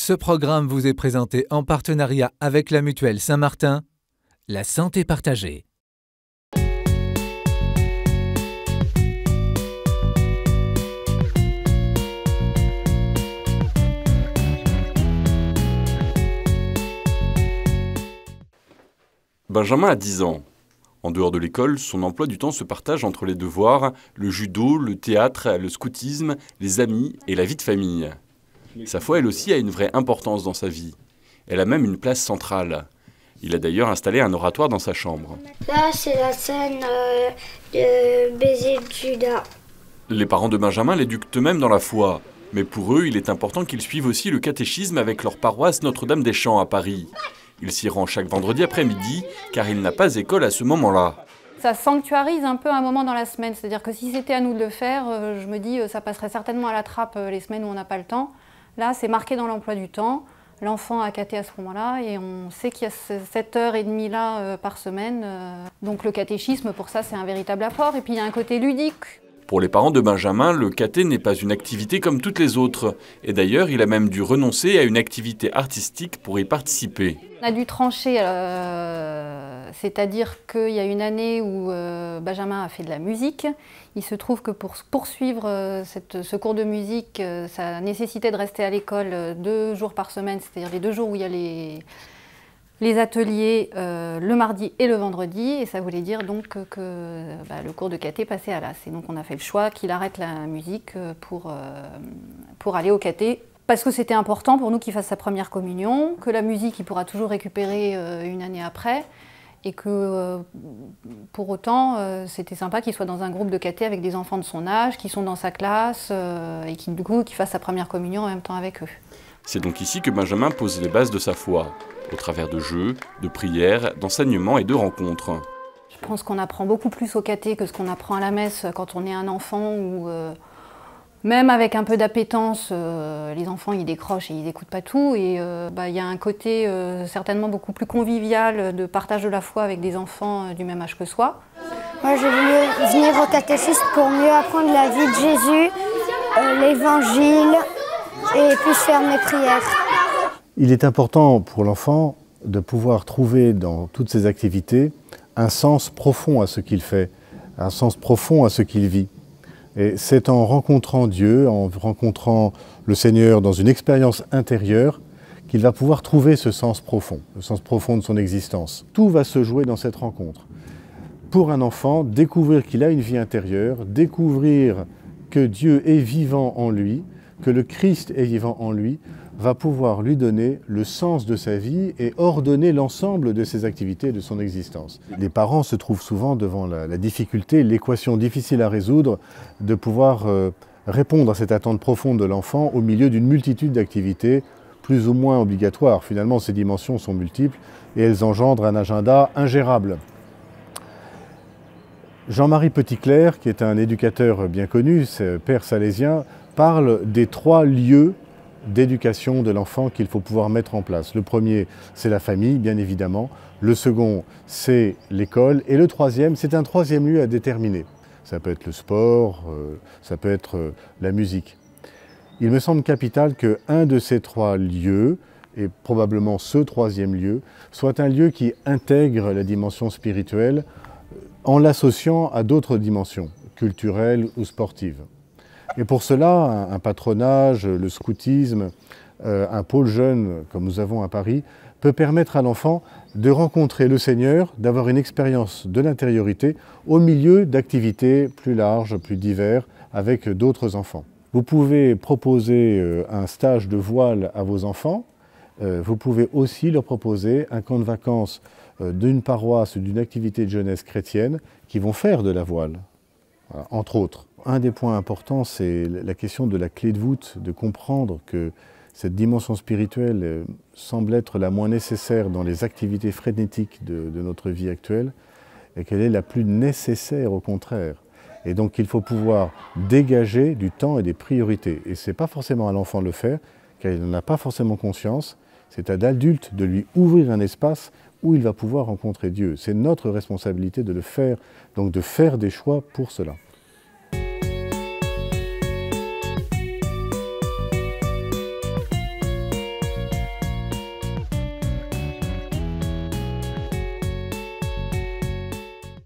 Ce programme vous est présenté en partenariat avec la Mutuelle Saint-Martin, la santé partagée. Benjamin a 10 ans. En dehors de l'école, son emploi du temps se partage entre les devoirs, le judo, le théâtre, le scoutisme, les amis et la vie de famille. Sa foi, elle aussi, a une vraie importance dans sa vie. Elle a même une place centrale. Il a d'ailleurs installé un oratoire dans sa chambre. Là, c'est la scène de baiser de Judas. Les parents de Benjamin l'éduquent eux-mêmes dans la foi. Mais pour eux, il est important qu'ils suivent aussi le catéchisme avec leur paroisse Notre-Dame-des-Champs à Paris. Il s'y rend chaque vendredi après-midi, car il n'a pas école à ce moment-là. Ça sanctuarise un peu un moment dans la semaine, c'est-à-dire que si c'était à nous de le faire, je me dis ça passerait certainement à la trappe les semaines où on n'a pas le temps. Là, c'est marqué dans l'emploi du temps, l'enfant a caté à ce moment-là et on sait qu'il y a cette heure et demie là par semaine. Donc le catéchisme, pour ça, c'est un véritable apport. Et puis il y a un côté ludique. Pour les parents de Benjamin, le caté n'est pas une activité comme toutes les autres. Et d'ailleurs, il a même dû renoncer à une activité artistique pour y participer. On a dû trancher, c'est-à-dire qu'il y a une année où Benjamin a fait de la musique. Il se trouve que pour poursuivre ce cours de musique, ça nécessitait de rester à l'école 2 jours par semaine, c'est-à-dire les 2 jours où il y a les ateliers le mardi et le vendredi, et ça voulait dire donc que le cours de caté passait à l'as. Et donc on a fait le choix qu'il arrête la musique pour aller au caté, parce que c'était important pour nous qu'il fasse sa première communion, que la musique il pourra toujours récupérer une année après, et que pour autant c'était sympa qu'il soit dans un groupe de caté avec des enfants de son âge, qui sont dans sa classe, et qu'il fasse sa première communion en même temps avec eux. C'est donc ici que Benjamin pose les bases de sa foi, au travers de jeux, de prières, d'enseignements et de rencontres. Je pense qu'on apprend beaucoup plus au caté que ce qu'on apprend à la messe quand on est un enfant, ou même avec un peu d'appétence, les enfants ils décrochent et ils n'écoutent pas tout. Et il y a un côté certainement beaucoup plus convivial de partage de la foi avec des enfants du même âge que soi. Moi, j'ai voulu venir au catéchisme pour mieux apprendre la vie de Jésus, l'évangile, et puis faire mes prières. Il est important pour l'enfant de pouvoir trouver dans toutes ses activités un sens profond à ce qu'il fait, un sens profond à ce qu'il vit. Et c'est en rencontrant Dieu, en rencontrant le Seigneur dans une expérience intérieure, qu'il va pouvoir trouver ce sens profond, le sens profond de son existence. Tout va se jouer dans cette rencontre. Pour un enfant, découvrir qu'il a une vie intérieure, découvrir que Dieu est vivant en lui, que le Christ est vivant en lui, va pouvoir lui donner le sens de sa vie et ordonner l'ensemble de ses activités, de son existence. Les parents se trouvent souvent devant la difficulté, l'équation difficile à résoudre, de pouvoir répondre à cette attente profonde de l'enfant au milieu d'une multitude d'activités plus ou moins obligatoires. Finalement, ces dimensions sont multiples et elles engendrent un agenda ingérable. Jean-Marie Petitclerc, qui est un éducateur bien connu, père salésien, parle des 3 lieux d'éducation de l'enfant qu'il faut pouvoir mettre en place. Le premier, c'est la famille, bien évidemment. Le second, c'est l'école. Et le troisième, c'est un 3e lieu à déterminer. Ça peut être le sport, ça peut être la musique. Il me semble capital qu'un de ces 3 lieux, et probablement ce 3e lieu, soit un lieu qui intègre la dimension spirituelle en l'associant à d'autres dimensions, culturelles ou sportives. Et pour cela, un patronage, le scoutisme, un pôle jeune, comme nous avons à Paris, peut permettre à l'enfant de rencontrer le Seigneur, d'avoir une expérience de l'intériorité au milieu d'activités plus larges, plus diverses, avec d'autres enfants. Vous pouvez proposer un stage de voile à vos enfants. Vous pouvez aussi leur proposer un camp de vacances d'une paroisse ou d'une activité de jeunesse chrétienne qui vont faire de la voile, voilà, entre autres. Un des points importants, c'est la question de la clé de voûte, de comprendre que cette dimension spirituelle semble être la moins nécessaire dans les activités frénétiques de notre vie actuelle et qu'elle est la plus nécessaire au contraire. Et donc il faut pouvoir dégager du temps et des priorités. Et ce n'est pas forcément à l'enfant de le faire, car il n'en a pas forcément conscience. C'est à l'adulte de lui ouvrir un espace où il va pouvoir rencontrer Dieu. C'est notre responsabilité de le faire, donc de faire des choix pour cela.